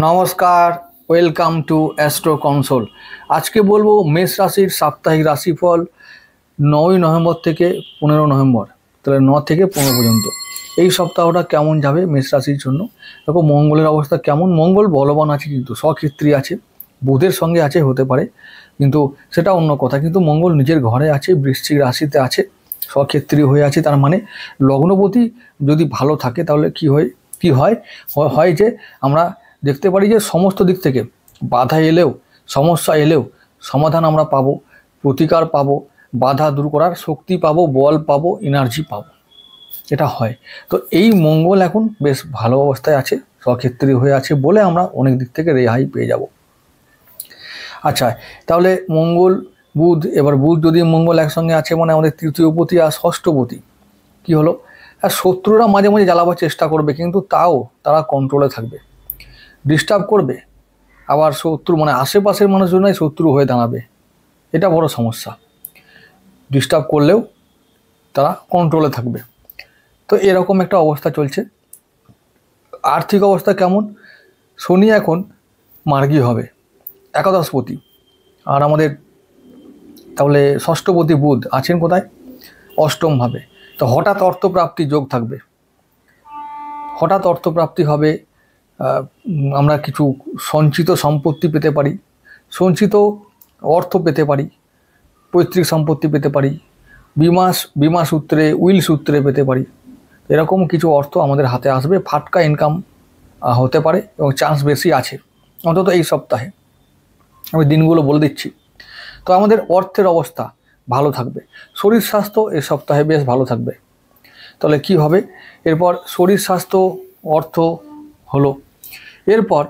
নমস্কার, welcome to astro console. আজকে বলবো মেষ রাশির সাপ্তাহিক রাশিফল 9ই নভেম্বর থেকে 15 নভেম্বর, তাহলে 9 থেকে 15 পর্যন্ত এই সপ্তাহটা কেমন যাবে মেষ রাশির জন্য। দেখো মঙ্গলের অবস্থা কেমন। মঙ্গল বলবান আছে, কিন্তু স্বক্ষেত্রী আছে, বুধের সঙ্গে আছে, হতে পারে, কিন্তু সেটা অন্য কথা। কিন্তু মঙ্গল নিজের ঘরে আছে, বৃশ্চিক রাশিতে আছে, স্বক্ষেত্রী হয়ে আছে। তার মানে লগ্নপতি যদি ভালো থাকে তাহলে কি হয় যে আমরা দেখতে পারি যে সমস্ত দিক থেকে বাধা এলেও, সমস্যা এলেও সমাধান আমরা পাবো, প্রতিকার পাবো, বাধা দূর করার শক্তি পাবো, বল পাবো, এনার্জি পাবো, এটা হয়। তো এই মঙ্গল এখন বেশ ভালো অবস্থায় আছে, স্বক্ষেত্রী হয়ে আছে বলে আমরা অনেক দিক থেকে রেহাই পেয়ে যাব। আচ্ছা, তাহলে মঙ্গল বুধ, এবার বুধ যদি মঙ্গল একসঙ্গে আছে মানে আমাদের তৃতীয়পতি আর ষষ্ঠপতি কি হলো, আর শত্রুরা মাঝে মাঝে জ্বালাবার চেষ্টা করবে, কিন্তু তাও তারা কন্ট্রোলে থাকবে, ডিস্টার্ব করবে, আবার শত্রু মানে আশেপাশের মানুষজনই শত্রু হয়ে দাঁড়াবে, এটা বড় সমস্যা। ডিস্টার্ব করলেও তারা কন্ট্রোলে থাকবে। তো এরকম একটা অবস্থা চলছে। আর্থিক অবস্থা কেমন, শনি এখন মার্গী হবে, একাদশপতি, আর আমাদের তাহলে ষষ্ঠপতি বুধ আছেন কোথায়, অষ্টমভাবে। তো হঠাৎ অর্থপ্রাপ্তি যোগ থাকবে, হঠাৎ অর্থপ্রাপ্তি হবে, আমরা কিছু সঞ্চিত সম্পত্তি পেতে পারি, সঞ্চিত অর্থ পেতে পারি, পৈতৃক সম্পত্তি পেতে পারি, বিমা সূত্রে, উইল সূত্রে পেতে পারি। এরকম কিছু অর্থ আমাদের হাতে আসবে, ফাটকা ইনকাম হতে পারে এবং চান্স বেশি আছে, অন্তত এই সপ্তাহে। আমি দিনগুলো বলে দিচ্ছি। তো আমাদের অর্থের অবস্থা ভালো থাকবে, শরীর স্বাস্থ্য এই সপ্তাহে বেশ ভালো থাকবে। তাহলে কি হবে, এরপর শরীর স্বাস্থ্য অর্থ হলো, এরপর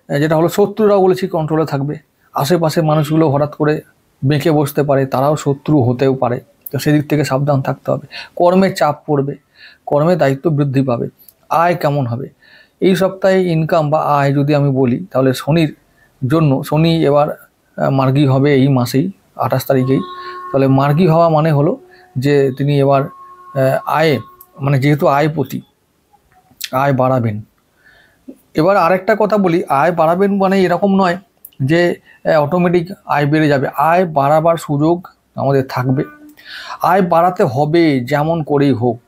যেটা হলো শত্রুরাও বলেছি কন্ট্রোলে থাকবে। আশেপাশের মানুষগুলো হঠাৎ করে বেঁকে বসতে পারে, তারাও শত্রু হতেও পারে, তো সেদিক থেকে সাবধান থাকতে হবে। কর্মে চাপ পড়বে, কর্মে দায়িত্ব বৃদ্ধি পাবে। আয় কেমন হবে এই সপ্তাহে, ইনকাম বা আয় যদি আমি বলি তাহলে শনির জন্য, শনি এবার মার্গী হবে এই মাসেই 28 তারিখেই। তাহলে মার্গী হওয়া মানে হলো যে তিনি এবার আয়ে মানে যেহেতু আয়পতি, আয় বাড়াবেন। এবার আরেকটা কথা বলি, আয় বাড়াবেন মানে এরকম নয় যে অটোমেটিক আয় বেড়ে যাবে। আয় বাড়াবার সুযোগ আমাদের থাকবে, আয় বাড়াতে হবে যেমন করেই হোক।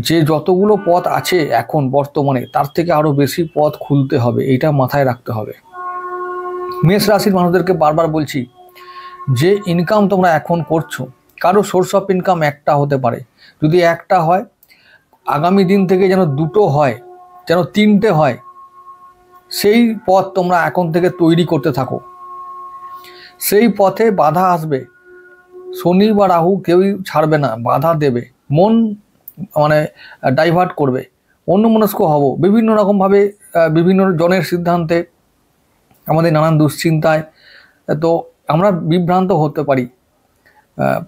যে যতগুলো পথ আছে এখন বর্তমানে তার থেকে আরও বেশি পথ খুলতে হবে, এইটা মাথায় রাখতে হবে। মেষ রাশির মানুষদেরকে বারবার বলছি, যে ইনকাম তোমরা এখন করছো, কারো সোর্স অফ ইনকাম একটা হতে পারে, যদি একটা হয় আগামী দিন থেকে যেন দুটো হয়, যেন তিনটে হয়, সেই পথ তোমরা এখন থেকে তৈরি করতে থাকো। সেই পথে বাধা আসবে, শনি বা রাহু কেউই ছাড়বে না, বাধা দেবে, মন মানে ডাইভার্ট করবে, অন্যমনস্ক হব বিভিন্ন রকমভাবে, বিভিন্ন জনের সিদ্ধান্তে, আমাদের নানান দুশ্চিন্তায়। তো আমরা বিভ্রান্ত হতে পারি,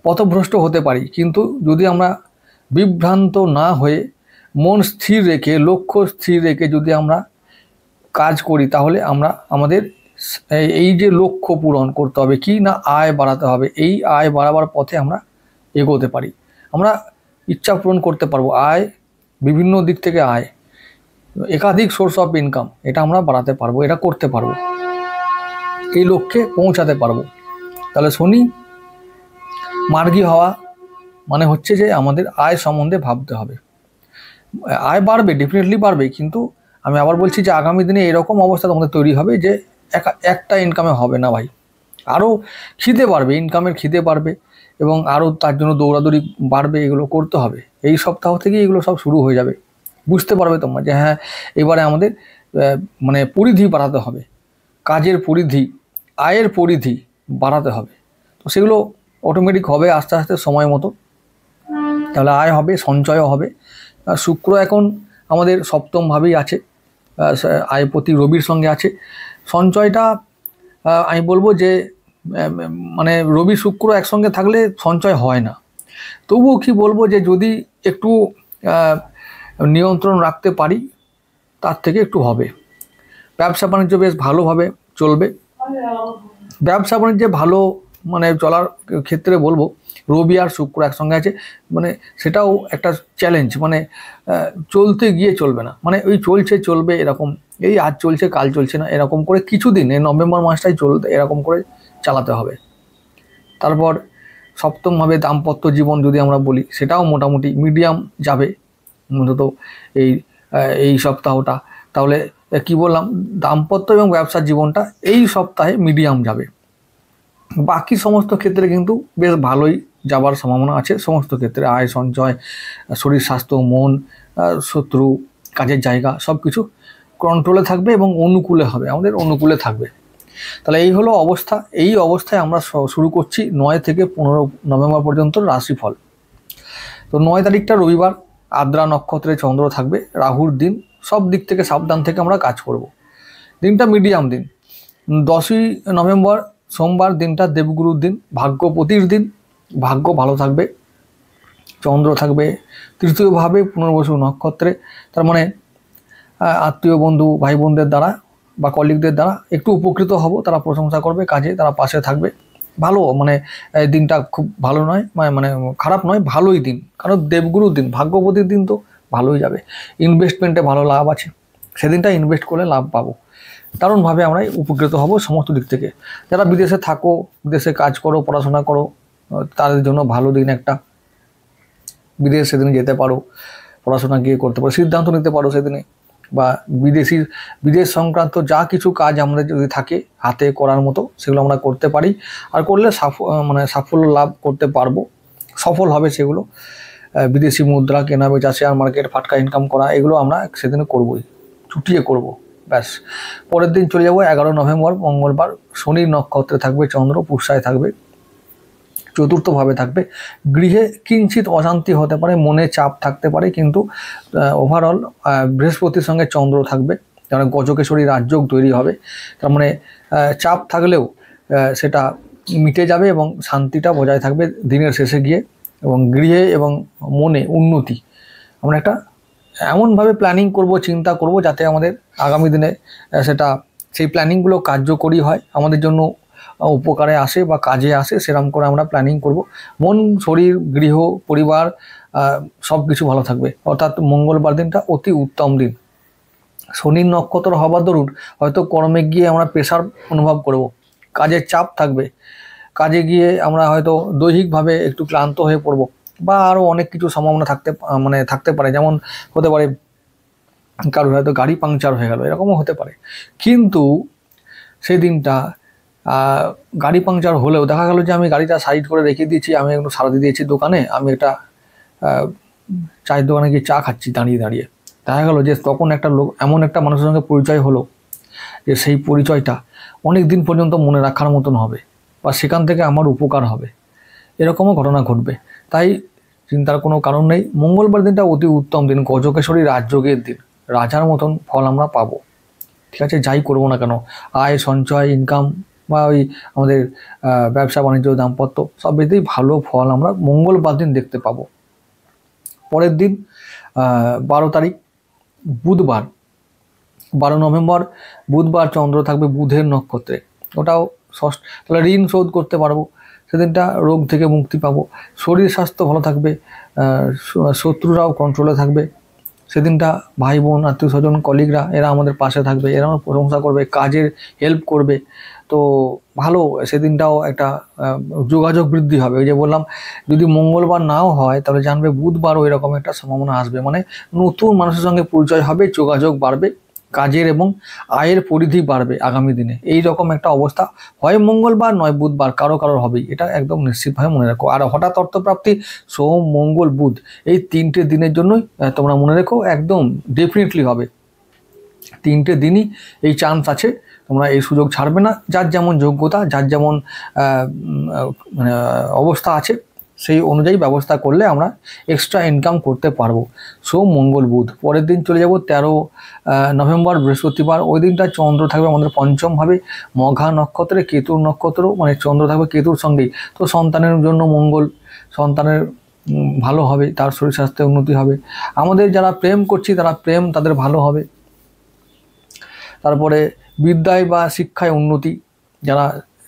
পথভ্রষ্ট হতে পারি, কিন্তু যদি আমরা বিভ্রান্ত না হয়ে মন স্থির রেখে, লক্ষ্য স্থির রেখে যদি আমরা কাজ করি, তাহলে আমরা আমাদের এই যে লক্ষ্য পূরণ করতে হবে কি না, আয় বাড়াতে হবে, এই আয় বাড়াবার পথে আমরা এগোতে পারি, আমরা ইচ্ছা পূরণ করতে পারবো। আয় বিভিন্ন দিক থেকে আয়, একাধিক সোর্স অফ ইনকাম, এটা আমরা বাড়াতে পারবো, এটা করতে পারবো, এই লক্ষ্যে পৌঁছাতে পারবো। তাহলে শনি মার্গী হওয়া মানে হচ্ছে যে আমাদের আয় সম্বন্ধে ভাবতে হবে। আয় বাড়বে, ডেফিনেটলি বাড়বে, কিন্তু আমি আবার বলছি যে আগামী দিনে এরকম অবস্থা তোমাদের তৈরি হবে যে একটা ইনকামে হবে না ভাই, আরও খিদে বাড়বে, ইনকামের খিদে বাড়বে এবং আরও তার জন্য দৌড়াদৌড়ি বাড়বে, এগুলো করতে হবে। এই সপ্তাহ থেকে এগুলো সব শুরু হয়ে যাবে, বুঝতে পারবে তোমরা যে হ্যাঁ এবারে আমাদের মানে পরিধি বাড়াতে হবে, কাজের পরিধি, আয়ের পরিধি বাড়াতে হবে। তো সেগুলো অটোমেটিক হবে আস্তে আস্তে সময় মতো, তাহলে আয় হবে, সঞ্চয়ও হবে। শুক্র এখন আমাদের সপ্তমভাবেই আছে, আয়পতি রবির সঙ্গে আছে। সঞ্চয়টা আমি বলবো যে মানে রবি শুক্র একসঙ্গে থাকলে সঞ্চয় হয় না, তবুও কি বলবো যে যদি একটু নিয়ন্ত্রণ রাখতে পারি তার থেকে একটু হবে। ব্যবসা বাণিজ্য বেশ ভালোভাবে চলবে, ব্যবসা বাণিজ্যে ভালো মানে চলার ক্ষেত্রে বলবো রবি আর শুক্র একসঙ্গে আছে, মানে সেটাও একটা চ্যালেঞ্জ, মানে চলতে গিয়ে চলবে না, মানে ওই চলছে চলবে এরকম এই আজ চলছে কাল চলছে না, এরকম করে কিছুদিন এই নভেম্বর মাসটাই চলতে এরকম করে চালাতে হবে। তারপর সপ্তমভাবে দাম্পত্য জীবন যদি আমরা বলি, সেটাও মোটামুটি মিডিয়াম যাবে অন্তত এই সপ্তাহটা। তাহলে কি বললাম, দাম্পত্য এবং ব্যবসার জীবনটা এই সপ্তাহে মিডিয়াম যাবে। বাকি সমস্ত ক্ষেত্রে কিন্তু বেশ ভালোই যাবার সম্ভাবনা আছে। সমস্ত ক্ষেত্রে আয় সঞ্চয়, শরীর স্বাস্থ্য, মন, শত্রু, কাজের জায়গা সব কিছু কন্ট্রোলে থাকবে এবং অনুকূলে হবে, আমাদের অনুকূলে থাকবে। তাহলে এই হলো অবস্থা। এই অবস্থায় আমরা শুরু করছি 9 থেকে 15 নভেম্বর পর্যন্ত রাশিফল। তো 9 তারিখটা রবিবার, আদ্রা নক্ষত্রে চন্দ্র থাকবে, রাহুর দিন, সব দিক থেকে সাবধান থেকে আমরা কাজ করব। দিনটা মিডিয়াম দিন। 10ই নভেম্বর সোমবার, দিনটা দেবগুরুর দিন, ভাগ্যপতির দিন, ভাগ্য ভালো থাকবে, চন্দ্র থাকবে তৃতীয়ভাবে পুনর্বসু নক্ষত্রে। তার মানে আত্মীয় বন্ধু ভাই বোনদের দ্বারা বা কলিগদের দ্বারা একটু উপকৃত হব, তারা প্রশংসা করবে, কাজে তারা পাশে থাকবে। ভালো, মানে দিনটা খুব ভালো নয়, মানে খারাপ নয়, ভালোই দিন, কারণ দেবগুরুর দিন, ভাগ্যপতির দিন, তো ভালোই যাবে। ইনভেস্টমেন্টে ভালো লাভ আছে, সেদিনটা ইনভেস্ট করলে লাভ পাবো, দারুণভাবে আমরা উপকৃত হব সমস্ত দিক থেকে। যারা বিদেশে থাকো, বিদেশে কাজ করো, পড়াশোনা করো, তাদের জন্য ভালো দিন একটা। বিদেশ সেদিন যেতে পারো, পড়াশোনা গিয়ে করতে পারো, সিদ্ধান্ত নিতে পারো সেদিনে। বা বিদেশ সংক্রান্ত যা কিছু কাজ আমাদের যদি থাকে হাতে করার মতো, সেগুলো আমরা করতে পারি, আর করলে সাফল্য লাভ করতে পারবো, সফল হবে সেগুলো। বিদেশি মুদ্রা কেনা বেচা, শেয়ার মার্কেট, ফাটকা ইনকাম করা, এগুলো আমরা সেদিনে করবোই, ছুটিয়ে করব, ব্যাস। পরের দিন চলে যাবো 11 নভেম্বর মঙ্গলবার, শনির নক্ষত্রে থাকবে চন্দ্র, পুষ্যায় থাকবে, চতুর্থভাবে থাকবে। গৃহে কিঞ্চিত অশান্তি হতে পারে, মনে চাপ থাকতে পারে, কিন্তু ওভারঅল বৃহস্পতির সঙ্গে চন্দ্র থাকবে, যেমন গজকেশরী রাজযোগ তৈরি হবে। তার মানে চাপ থাকলেও সেটা মিটে যাবে এবং শান্তিটা বজায় থাকবে দিনের শেষে গিয়ে। এবং গৃহে এবং মনে উন্নতি, আমরা একটা এমনভাবে প্ল্যানিং করব, চিন্তা করব, যাতে আমাদের আগামী দিনে সেই প্ল্যানিংগুলো কার্যকরী হয়, আমাদের জন্য উপকারে আসে বা কাজে আসে, সেরকম করে আমরা প্ল্যানিং করব। মন, শরীর, গৃহ, পরিবার সব কিছু ভালো থাকবে। অর্থাৎ মঙ্গলবার দিনটা অতি উত্তম দিন। শনির নক্ষত্র হবার দরুন হয়তো কর্মে গিয়ে আমরা প্রেশার অনুভব করব, কাজের চাপ থাকবে, কাজে গিয়ে আমরা হয়তো দৈহিকভাবে একটু ক্লান্ত হয়ে পড়ব, বা আরও অনেক কিছু সম্ভাবনা থাকতে পারে। যেমন হতে পারে কারোর হয়তো গাড়ি পাংচার হয়ে গেল, এরকমও হতে পারে। কিন্তু সেই দিনটা গাড়ি পাংচার হলেও দেখা গেল যে আমি গাড়িটা সাইড করে রেখে দিয়েছি, আমি একটু সারাতে দিয়েছি দোকানে, আমি একটা চায়ের দোকানে গিয়ে চা খাচ্ছি দাঁড়িয়ে দাঁড়িয়ে। দেখা গেল যে তখন একটা লোক, এমন একটা মানুষের সঙ্গে পরিচয় হলো যে সেই পরিচয়টা অনেক দিন পর্যন্ত মনে রাখার মতন হবে, বা সেখান থেকে আমার উপকার হবে, এরকমও ঘটনা ঘটবে। তাই চিন্তার কোনো কারণ নেই। মঙ্গলবার দিনটা অতি উত্তম দিন, গজকেশরী রাজযোগের দিন, রাজার মতন ফল আমরা পাবো। ঠিক আছে, যাই করবো না কেন, আয় সঞ্চয়, ইনকাম, বা ওই আমাদের ব্যবসা বাণিজ্য, দাম্পত্য, সব দিকেই ভালো ফল আমরা মঙ্গলবার দিন দেখতে পাবো। পরের দিন 12 তারিখ বুধবার, 12 নভেম্বর বুধবার, চন্দ্র থাকবে বুধের নক্ষত্রে, ওটাও ষষ্ঠ। তাহলে ঋণ শোধ করতে পারবো সেদিনটা, রোগ থেকে মুক্তি পাবো, শরীর স্বাস্থ্য ভালো থাকবে, শত্রুরাও কন্ট্রোলে থাকবে সেদিনটা। ভাই বোন, আত্মীয় স্বজন, কলিগরা, এরা আমাদের পাশে থাকবে, এরা আমার প্রশংসা করবে, কাজের হেল্প করবে। তো ভালো, সেদিনটাও একটা যোগাযোগ বৃদ্ধি হবে। ওই যে বললাম, যদি মঙ্গলবার নাও হয় তাহলে জানবে বুধবারও এরকম একটা সম্ভাবনা আসবে, মানে নতুন মানুষের সঙ্গে পরিচয় হবে, যোগাযোগ বাড়বে, কাজের এবং আয়ের পরিধি বাড়বে আগামী দিনে। এই রকম একটা অবস্থা হয় মঙ্গলবার নয় বুধবার, কারোর হবেই, এটা একদম নিশ্চিতভাবে মনে রাখো। আর হঠাৎ অর্থপ্রাপ্তি সোম, মঙ্গল, বুধ, এই 3টে দিনের জন্যই তোমরা মনে রেখো, একদম ডেফিনেটলি হবে। 3টে দিনই এই চান্স আছে, তোমরা এই সুযোগ ছাড়বে না। যার যেমন যোগ্যতা, যার যেমন অবস্থা আছে, সেই অনুযায়ী ব্যবস্থা করলে আমরা এক্সট্রা ইনকাম করতে পারবো। সোম, মঙ্গল, বুধ। পরের দিন চলে যাব 13 নভেম্বর বৃহস্পতিবার, ওই দিনটা চন্দ্র থাকবে আমাদের পঞ্চমভাবে, মঘা নক্ষত্রে, কেতুর নক্ষত্র, মানে চন্দ্র থাকবে কেতুর সঙ্গেই। তো সন্তানের জন্য মঙ্গল, সন্তানের ভালো হবে, তার শরীর স্বাস্থ্যে উন্নতি হবে। আমাদের যারা প্রেম করছি তাদের ভালো হবে। তারপরে বিদ্যায় বা শিক্ষায় উন্নতি, যারা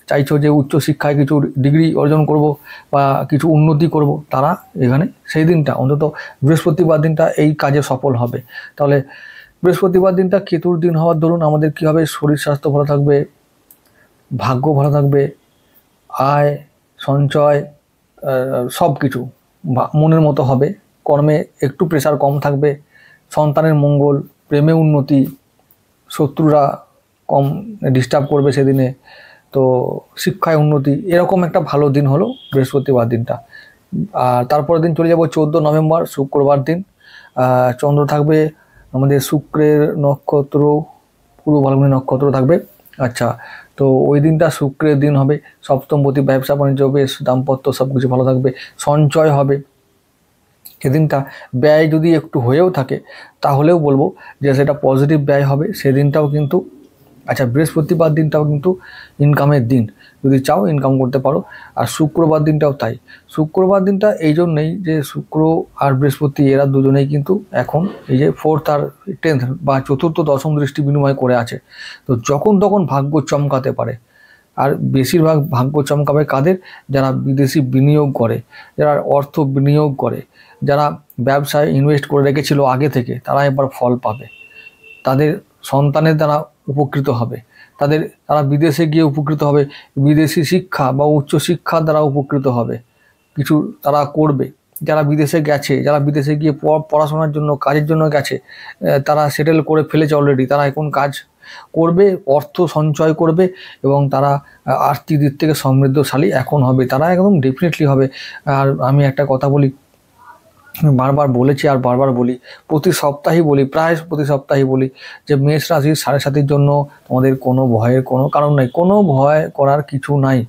চাইছো যে উচ্চ শিক্ষায় কিছু ডিগ্রি অর্জন করব বা কিছু উন্নতি করব, তারা এখানে সেই দিনটা অন্তত বৃহস্পতিবার দিনটা এই কাজে সফল হবে। তাহলে বৃহস্পতিবার দিনটা কেতুর দিন হওয়ার দরুন আমাদের কী হবে, শরীর স্বাস্থ্য ভালো থাকবে, ভাগ্য ভালো থাকবে, আয় সঞ্চয় সব কিছু মনের মতো হবে, কর্মে একটু প্রেশার কম থাকবে, সন্তানের মঙ্গল, প্রেমে উন্নতি, শত্রুরা কম ডিস্টার্ব করবে সেদিনে, তো শিক্ষায় উন্নতি, এরকম একটা ভালো দিন হলো বৃহস্পতিবার দিনটা। আর তারপরের দিন চলে যাব 14 নভেম্বর শুক্রবার দিন। চন্দ্র থাকবে আমাদের শুক্রের নক্ষত্র, পূর্ব ফাল্গুনী নক্ষত্র থাকবে। আচ্ছা, তো ওই দিনটা শুক্রের দিন হবে, সপ্তমপতি, ব্যবসা বাণিজ্য বেশ, দাম্পত্য সব কিছু ভালো থাকবে, সঞ্চয় হবে। সেদিনটা ব্যয় যদি একটু হয়েও থাকে তাহলেও বলবো যে সেটা পজিটিভ ব্যয় হবে সেদিনটাও কিন্তু। আচ্ছা, বৃহস্পতিবার দিনটাও কিন্তু ইনকামের দিন, যদি চাও ইনকাম করতে পারো। আর শুক্রবার দিনটাও তাই। শুক্রবার দিনটা এই জন্যেই যে শুক্র আর বৃহস্পতি এরা দুজনেই কিন্তু এখন এই যে 4th আর 10th বা চতুর্থ দশম দৃষ্টি বিনিময় করে আছে, তো যখন তখন ভাগ্য চমকাতে পারে। আর বেশিরভাগ ভাগ্য চমকাবে কাদের, যারা বিদেশি বিনিয়োগ করে, যারা অর্থ বিনিয়োগ করে, যারা ব্যবসায় ইনভেস্ট করে রেখেছিল আগে থেকে, তারা এবার ফল পাবে, তাদের সন্তানের দ্বারা উপকৃত হবে, তারা বিদেশে গিয়ে উপকৃত হবে, বিদেশি শিক্ষা বা উচ্চশিক্ষার দ্বারা উপকৃত হবে, কিছু তারা করবে। যারা বিদেশে গেছে, যারা বিদেশে গিয়ে পড়াশোনার জন্য, কাজের জন্য গেছে, তারা সেটেল করে ফেলেছে অলরেডি, তারা এখন কাজ করবে, অর্থ সঞ্চয় করবে এবং তারা আর্থিক দিক থেকে সমৃদ্ধশালী এখন হবে, তারা একদম ডেফিনেটলি হবে। আর আমি একটা কথা বলি, বারবার বলেছি আর বারবার বলি, প্রতি সপ্তাহেই বলি, প্রায় প্রতি সপ্তাহেই বলি যে মেষ রাশির 7.5 জন্য তোমাদের কোনো ভয়ের কোনো কারণ নাই, কোনো ভয় করার কিছু নাই,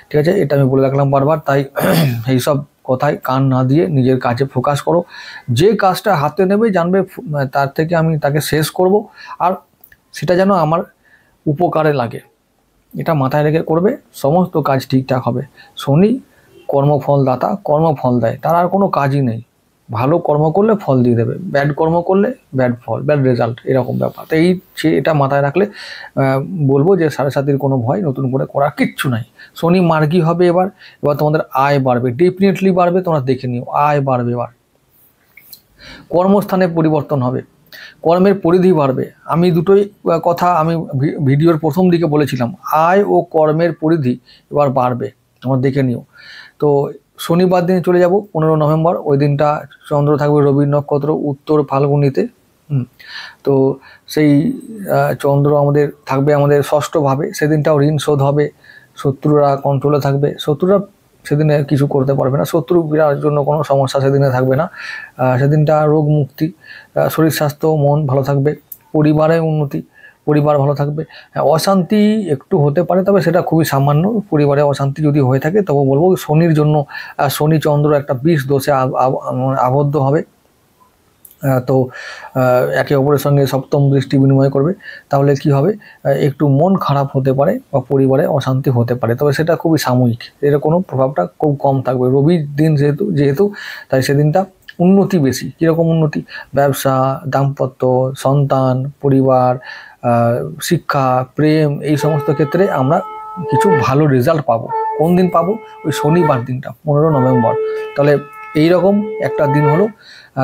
ঠিক আছে? এটা আমি বলে রাখলাম বারবার। তাই এইসব কথায় কান না দিয়ে নিজের কাজে ফোকাস করো। যে কাজটা হাতে নেবে জানবে তার থেকে আমি তাকে শেষ করব, আর সেটা যেন আমার উপকারে লাগে, এটা মাথায় রেখে করবে, সমস্ত কাজ ঠিকঠাক হবে। শনি কর্মফলদাতা, কর্মফল দেয়, তার আর কোনো কাজই নেই। ভালো কর্ম করলে ফল দিয়ে দেবে, ব্যাড কর্ম করলে ব্যাড ফল, ব্যাড রেজাল্ট, এরকম ব্যাপার। তো এটা মাথায় রাখলে বলবো যে 7.5 কোনো ভয় নতুন করে করার কিচ্ছু নাই। শনি মার্গী হবে এবার তোমাদের আয় বাড়বে, ডেফিনেটলি বাড়বে, তোমরা দেখে নিও, আয় বাড়বে। এবার কর্মস্থানে পরিবর্তন হবে, কর্মের পরিধি বাড়বে। আমি দুটোই কথা আমি ভিডিওর প্রথম দিকে বলেছিলাম, আয় ও কর্মের পরিধি এবার বাড়বে, তোমরা দেখে নিও। তো শনিবার দিনে চলে যাব 15 নভেম্বর, ওই দিনটা চন্দ্র থাকবে রবি নক্ষত্র, উত্তর ফাল্গুনিতে। তো সেই চন্দ্র আমাদের থাকবে আমাদের ষষ্ঠভাবে, সেদিনটাও ঋণ শোধ হবে, শত্রুরা কন্ট্রোলে থাকবে, শত্রুরা সেদিনে কিছু করতে পারবে না, শত্রু বিরার জন্য কোনো সমস্যা সেদিনে থাকবে না। সেদিনটা রোগ মুক্তি, শরীর স্বাস্থ্য মন ভালো থাকবে, পরিবারে উন্নতি, পরিবার ভালো থাকবে। অশান্তি একটু হতে পারে, তবে সেটা খুবই সামান্য। পরিবারে অশান্তি যদি হয়ে থাকে তবে বলবো শনির জন্য, শনি চন্দ্র একটা বিষ দোষে আবদ্ধ হবে, তো একে অপরের সঙ্গে সপ্তম দৃষ্টি বিনিময় করবে, তাহলে কি হবে, একটু মন খারাপ হতে পারে বা পরিবারে অশান্তি হতে পারে, তবে সেটা খুবই সাময়িক, এর কোনো প্রভাবটা খুব কম থাকবে। রবির দিন যেহেতু তাই সেদিনটা উন্নতি বেশি। কীরকম উন্নতি, ব্যবসা, দাম্পত্য, সন্তান, পরিবার, শিক্ষা, প্রেম, এই সমস্ত ক্ষেত্রে আমরা কিছু ভালো রেজাল্ট পাবো। কোন দিন পাবো, ওই শনিবার দিনটা 15 নভেম্বর। তাহলে এইরকম একটা দিন হলো।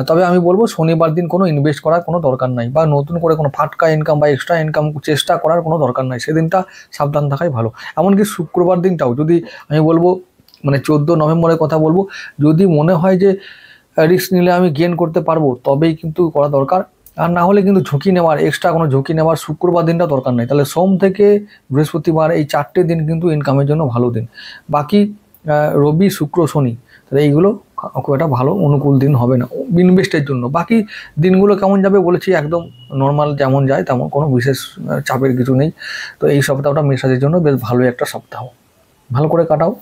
তবে আমি বলবো শনিবার দিন কোনো ইনভেস্ট করার কোনো দরকার নাই, বা নতুন করে কোনো ফাটকা ইনকাম বা এক্সট্রা ইনকাম চেষ্টা করার কোনো দরকার নাই, সেদিনটা সাবধান থাকাই ভালো। এমনকি শুক্রবার দিনটাও যদি আমি বলবো, মানে 14 নভেম্বরের কথা বলবো, যদি মনে হয় যে রিস্ক নিলে আমি গেন করতে পারবো তবেই কিন্তু করা দরকার, আর না হলে কিন্তু ঝুঁকি নেওয়ার, এক্সট্রা কোনো ঝুঁকি নেওয়ার শুক্রবার দিনটা দরকার নেই। তাহলে সোম থেকে বৃহস্পতিবার এই 4টে দিন কিন্তু ইনকামের জন্য ভালো দিন। বাকি রবি, শুক্র, শনি, তাহলে এইগুলো খুব একটা ভালো অনুকূল দিন হবে না ইনভেস্টের জন্য। বাকি দিনগুলো কেমন যাবে বলেছি, একদম নর্মাল যেমন যায় তেমন, কোনো বিশেষ চাপের কিছু নেই। তো এই সপ্তাহটা মেষ রাশির জন্য বেশ ভালো একটা সপ্তাহ, ভালো করে কাটাও।